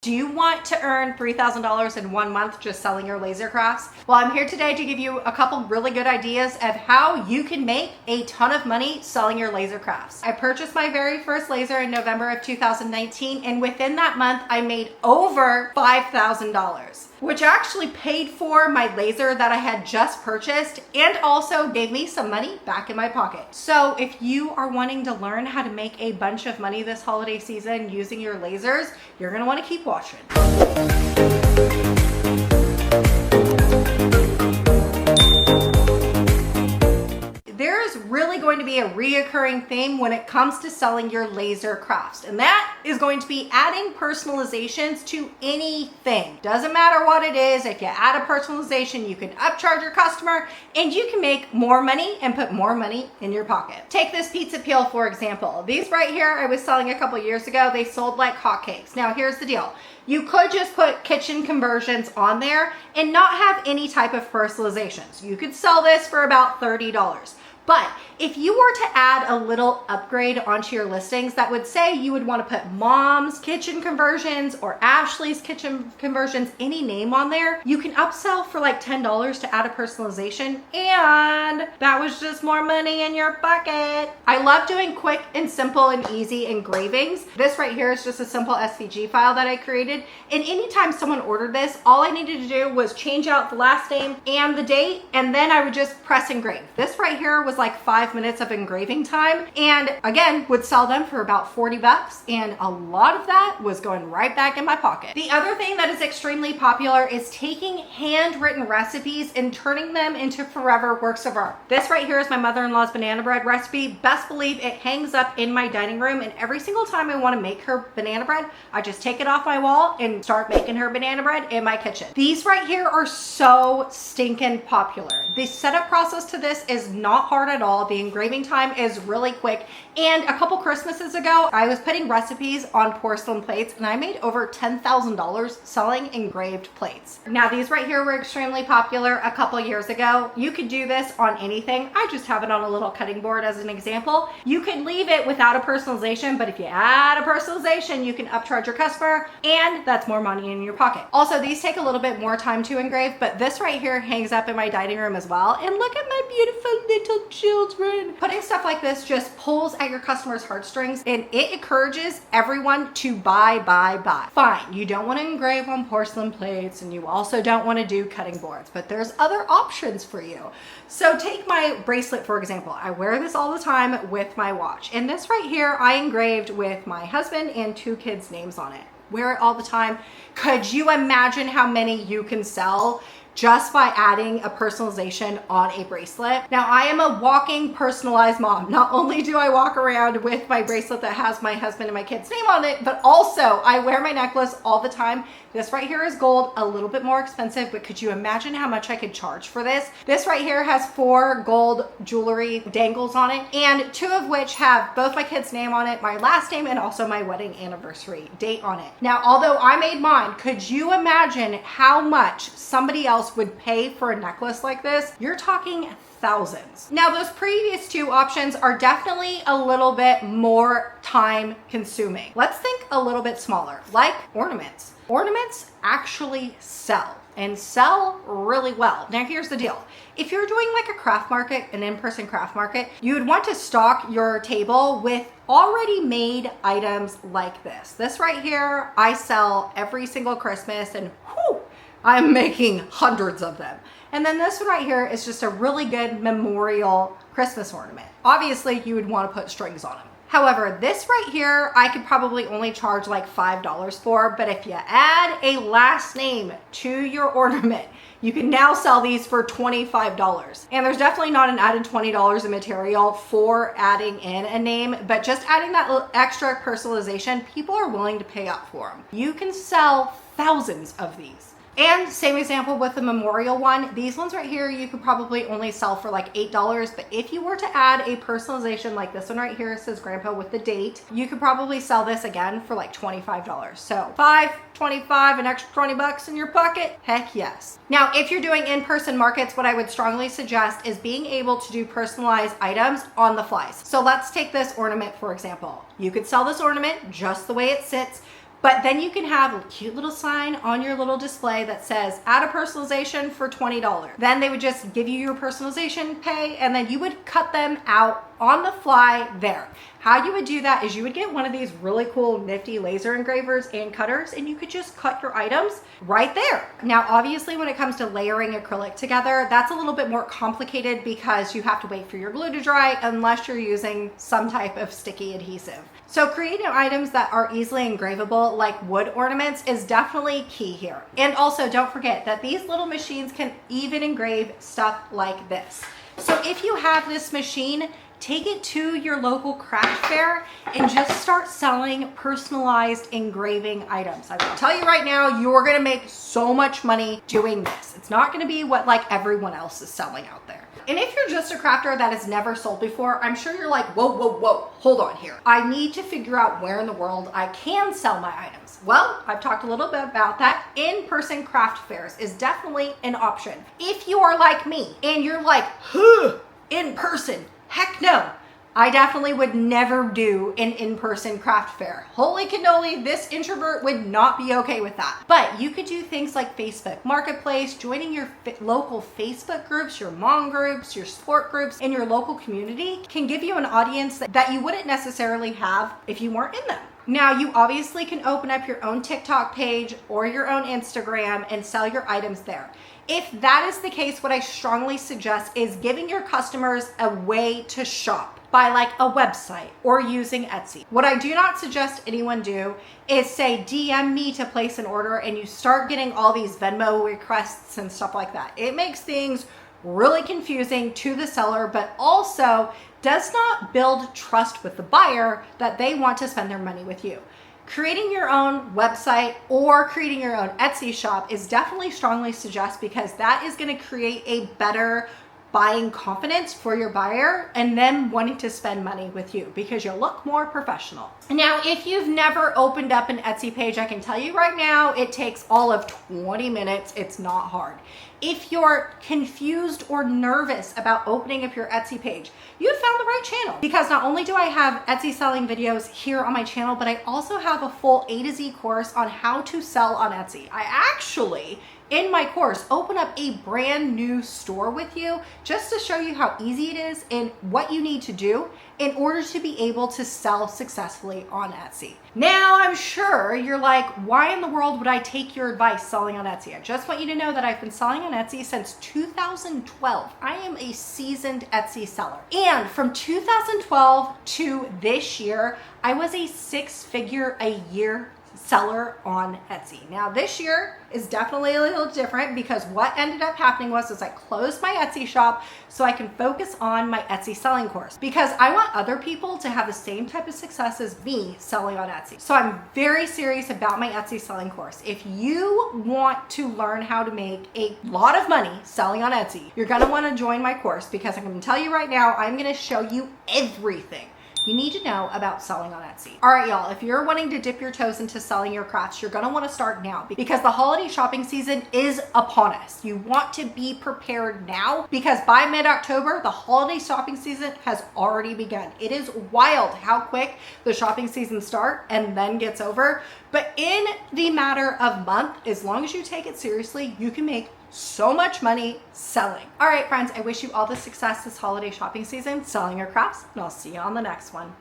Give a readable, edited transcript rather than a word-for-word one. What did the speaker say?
Do you want to earn $3,000 in 1 month just selling your laser crafts? Well, I'm here today to give you a couple really good ideas of how you can make a ton of money selling your laser crafts. I purchased my very first laser in November of 2019, and within that month, I made over $5,000, which actually paid for my laser that I had just purchased and also gave me some money back in my pocket. So if you are wanting to learn how to make a bunch of money this holiday season using your lasers, you're gonna wanna keep watching. There's really going to be a reoccurring theme when it comes to selling your laser crafts, and that is going to be adding personalizations to anything. Doesn't matter what it is, if you add a personalization, you can upcharge your customer and you can make more money and put more money in your pocket. Take this pizza peel, for example. These right here, I was selling a couple years ago. They sold like hotcakes. Now, here's the deal. You could just put kitchen conversions on there and not have any type of personalizations. You could sell this for about $30. But if you were to add a little upgrade onto your listings that would say you would want to put Mom's Kitchen Conversions or Ashley's Kitchen Conversions, any name on there, you can upsell for like $10 to add a personalization, and that was just more money in your pocket. I love doing quick and simple and easy engravings. This right here is just a simple SVG file that I created, and anytime someone ordered this, all I needed to do was change out the last name and the date, and then I would just press engrave. This right here was like 5 minutes of engraving time, and again would sell them for about 40 bucks, and a lot of that was going right back in my pocket. The other thing that is extremely popular is taking handwritten recipes and turning them into forever works of art. This right here is my mother-in-law's banana bread recipe. Best believe it hangs up in my dining room, and every single time I want to make her banana bread, I just take it off my wall and start making her banana bread in my kitchen. These right here are so stinking popular. The setup process to this is not hard at all. The engraving time is really quick, and a couple Christmases ago I was putting recipes on porcelain plates and I made over $10,000 selling engraved plates. Now these right here were extremely popular a couple years ago. You could do this on anything. I just have it on a little cutting board as an example. You can leave it without a personalization, but if you add a personalization, you can upcharge your customer, and that's more money in your pocket. Also, these take a little bit more time to engrave, but this right here hangs up in my dining room as well, and look at my beautiful little children. Putting stuff like this just pulls at your customers' heartstrings, and it encourages everyone to buy. Fine, you don't want to engrave on porcelain plates, and you also don't want to do cutting boards, but there's other options for you. So take my bracelet, for example. I wear this all the time with my watch, and this right here I engraved with my husband and 2 kids' names on it. Wear it all the time. Could you imagine how many you can sell just by adding a personalization on a bracelet? Now, I am a walking personalized mom. Not only do I walk around with my bracelet that has my husband and my kid's name on it, but also I wear my necklace all the time. This right here is gold, a little bit more expensive, but could you imagine how much I could charge for this? This right here has 4 gold jewelry dangles on it, and 2 of which have both my kid's name on it, my last name, and also my wedding anniversary date on it. Now, although I made mine, could you imagine how much somebody else would pay for a necklace like this? You're talking thousands. Now, those previous 2 options are definitely a little bit more time consuming. Let's think a little bit smaller, like ornaments. Ornaments actually sell, and sell really well. Now, here's the deal. If you're doing like a craft market, an in-person craft market, you would want to stock your table with already made items like this. This right here, I sell every single Christmas, and whew, I'm making hundreds of them. And then this one right here is just a really good memorial Christmas ornament. Obviously, you would want to put strings on them. However, this right here, I could probably only charge like $5 for, but if you add a last name to your ornament, you can now sell these for $25. And there's definitely not an added $20 in material for adding in a name, but just adding that little extra personalization, people are willing to pay up for them. You can sell thousands of these. And same example with the memorial one. These ones right here, you could probably only sell for like $8. But if you were to add a personalization like this one right here, it says grandpa with the date, you could probably sell this again for like $25. So 5, 25, an extra 20 bucks in your pocket. Heck yes. Now, if you're doing in-person markets, what I would strongly suggest is being able to do personalized items on the flies. So let's take this ornament, for example. You could sell this ornament just the way it sits, But then you can have a cute little sign on your little display that says add a personalization for $20. Then they would just give you your personalization pay, and then you would cut them out on the fly there. How you would do that is you would get one of these really cool nifty laser engravers and cutters, and you could just cut your items right there. Now, obviously, when it comes to layering acrylic together, that's a little bit more complicated because you have to wait for your glue to dry unless you're using some type of sticky adhesive. So creating items that are easily engravable like wood ornaments is definitely key here. And also don't forget that these little machines can even engrave stuff like this. So if you have this machine, take it to your local craft fair and just start selling personalized engraving items. I will tell you right now, you're gonna make so much money doing this. It's not gonna be what like everyone else is selling out there. And if you're just a crafter that has never sold before, I'm sure you're like, whoa, hold on here. I need to figure out where in the world I can sell my items. Well, I've talked a little bit about that. In-person craft fairs is definitely an option. If you are like me and you're like, in person, heck no. I definitely would never do an in-person craft fair. Holy cannoli, this introvert would not be okay with that. But you could do things like Facebook Marketplace, joining your local Facebook groups, your mom groups, your sport groups, and your local community can give you an audience that you wouldn't necessarily have if you weren't in them. Now, you obviously can open up your own TikTok page or your own Instagram and sell your items there. If that is the case, what I strongly suggest is giving your customers a way to shop by like a website or using Etsy. What I do not suggest anyone do is say DM me to place an order and you start getting all these Venmo requests and stuff like that. It makes things really confusing to the seller, but also does not build trust with the buyer that they want to spend their money with you. Creating your own website or creating your own Etsy shop is definitely strongly suggest because that is going to create a better buying confidence for your buyer and them wanting to spend money with you because you'll look more professional. Now, if you've never opened up an Etsy page, I can tell you right now, it takes all of 20 minutes. It's not hard. If you're confused or nervous about opening up your Etsy page, you found the right channel because not only do I have Etsy selling videos here on my channel, but I also have a full A to Z course on how to sell on Etsy. I actually, in my course, open up a brand new store with you just to show you how easy it is and what you need to do in order to be able to sell successfully on Etsy. Now, I'm sure you're like, why in the world would I take your advice selling on Etsy? I just want you to know that I've been selling on Etsy since 2012. I am a seasoned Etsy seller. And from 2012 to this year, I was a six-figure-a-year seller on Etsy. Now this year is definitely a little different because what ended up happening was I closed my Etsy shop so I can focus on my Etsy selling course because I want other people to have the same type of success as me selling on Etsy. So I'm very serious about my Etsy selling course. If you want to learn how to make a lot of money selling on Etsy, you're going to want to join my course because I'm going to tell you right now, I'm going to show you everything you need to know about selling on Etsy. All right, y'all, if you're wanting to dip your toes into selling your crafts, you're gonna wanna start now because the holiday shopping season is upon us. You want to be prepared now because by mid-October, the holiday shopping season has already begun. It is wild how quick the shopping season starts and then gets over. But in the matter of month, as long as you take it seriously, you can make so much money selling. All right, friends, I wish you all the success this holiday shopping season selling your crafts, and I'll see you on the next one.